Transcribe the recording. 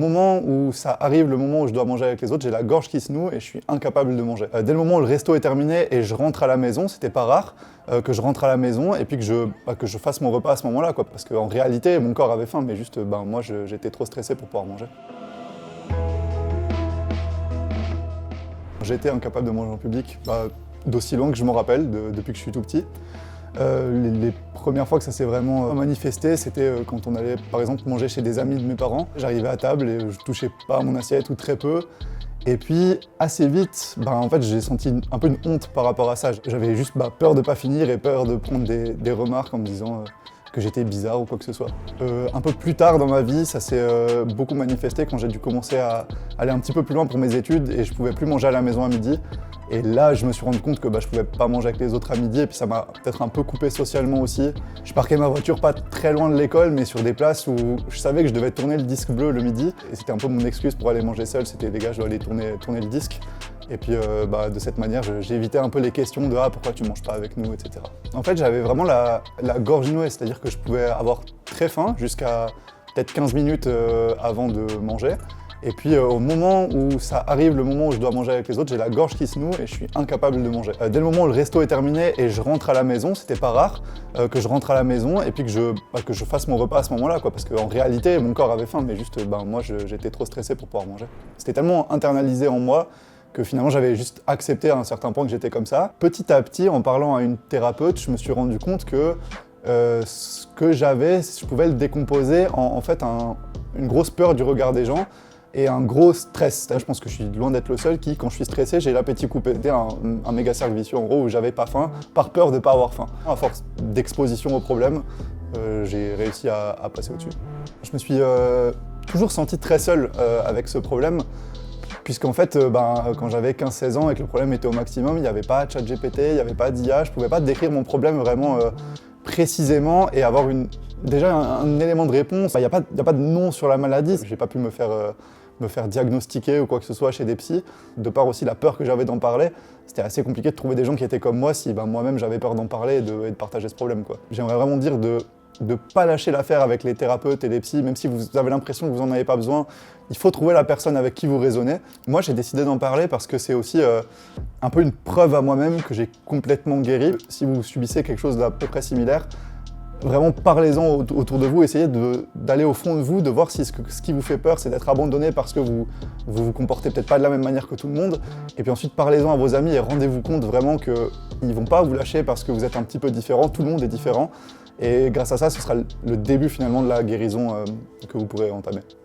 moment où ça arrive, le moment où je dois manger avec les autres, j'ai la gorge qui se noue et je suis incapable de manger. Dès le moment où le resto est terminé et je rentre à la maison, c'était pas rare que je rentre à la maison et puis que je fasse mon repas à ce moment-là, quoi. Parce qu'en réalité, mon corps avait faim, mais juste, moi, j'étais trop stressé pour pouvoir manger. J'ai été incapable de manger en public, d'aussi loin que je m'en rappelle, depuis que je suis tout petit. Les premières fois que ça s'est vraiment manifesté, c'était quand on allait par exemple manger chez des amis de mes parents. J'arrivais à table et je touchais pas à mon assiette ou très peu. Et puis assez vite, en fait, j'ai senti un peu une honte par rapport à ça. J'avais juste peur de pas finir et peur de prendre des remarques en me disant que j'étais bizarre ou quoi que ce soit. Un peu plus tard dans ma vie, ça s'est beaucoup manifesté quand j'ai dû commencer à aller un petit peu plus loin pour mes études et je pouvais plus manger à la maison à midi. Et là, je me suis rendu compte que je pouvais pas manger avec les autres à midi et puis ça m'a peut-être un peu coupé socialement aussi. Je parquais ma voiture pas très loin de l'école, mais sur des places où je savais que je devais tourner le disque bleu le midi. Et c'était un peu mon excuse pour aller manger seul, c'était les gars, je dois aller tourner le disque. Et puis de cette manière, j'ai évité un peu les questions de « Ah, pourquoi tu manges pas avec nous ?» etc. En fait, j'avais vraiment la gorge nouée, c'est-à-dire que je pouvais avoir très faim jusqu'à peut-être 15 minutes avant de manger. Et puis au moment où ça arrive, le moment où je dois manger avec les autres, j'ai la gorge qui se noue et je suis incapable de manger. Dès le moment où le resto est terminé et je rentre à la maison, c'était pas rare que je rentre à la maison et puis que je fasse mon repas à ce moment-là, quoi. Parce qu'en réalité, mon corps avait faim, mais juste moi j'étais trop stressé pour pouvoir manger. C'était tellement internalisé en moi que finalement j'avais juste accepté à un certain point que j'étais comme ça. Petit à petit, en parlant à une thérapeute, je me suis rendu compte que ce que j'avais, je pouvais le décomposer en fait une grosse peur du regard des gens et un gros stress. Je pense que je suis loin d'être le seul qui, quand je suis stressé, j'ai l'appétit coupé. C'était un méga cercle vicieux en gros où j'avais pas faim par peur de pas avoir faim. À force d'exposition au problème, j'ai réussi à passer au-dessus. Je me suis toujours senti très seul avec ce problème. Puisqu'en fait, quand j'avais 15-16 ans et que le problème était au maximum, il n'y avait pas ChatGPT, il n'y avait pas d'IA, je ne pouvais pas décrire mon problème vraiment précisément et avoir déjà un élément de réponse. Il n'y a pas de nom sur la maladie, je n'ai pas pu me faire diagnostiquer ou quoi que ce soit chez des psys. De par aussi la peur que j'avais d'en parler, c'était assez compliqué de trouver des gens qui étaient comme moi si moi-même j'avais peur d'en parler et de partager ce problème, quoi. J'aimerais vraiment dire de ne pas lâcher l'affaire avec les thérapeutes et les psys, même si vous avez l'impression que vous n'en avez pas besoin, il faut trouver la personne avec qui vous raisonnez. Moi, j'ai décidé d'en parler parce que c'est aussi un peu une preuve à moi-même que j'ai complètement guéri. Si vous subissez quelque chose d'à peu près similaire, vraiment parlez-en autour de vous, essayez d'aller au fond de vous, de voir si ce qui vous fait peur, c'est d'être abandonné parce que vous comportez peut-être pas de la même manière que tout le monde. Et puis ensuite, parlez-en à vos amis et rendez-vous compte vraiment qu'ils vont pas vous lâcher parce que vous êtes un petit peu différent, tout le monde est différent. Et grâce à ça, ce sera le début finalement de la guérison que vous pourrez entamer.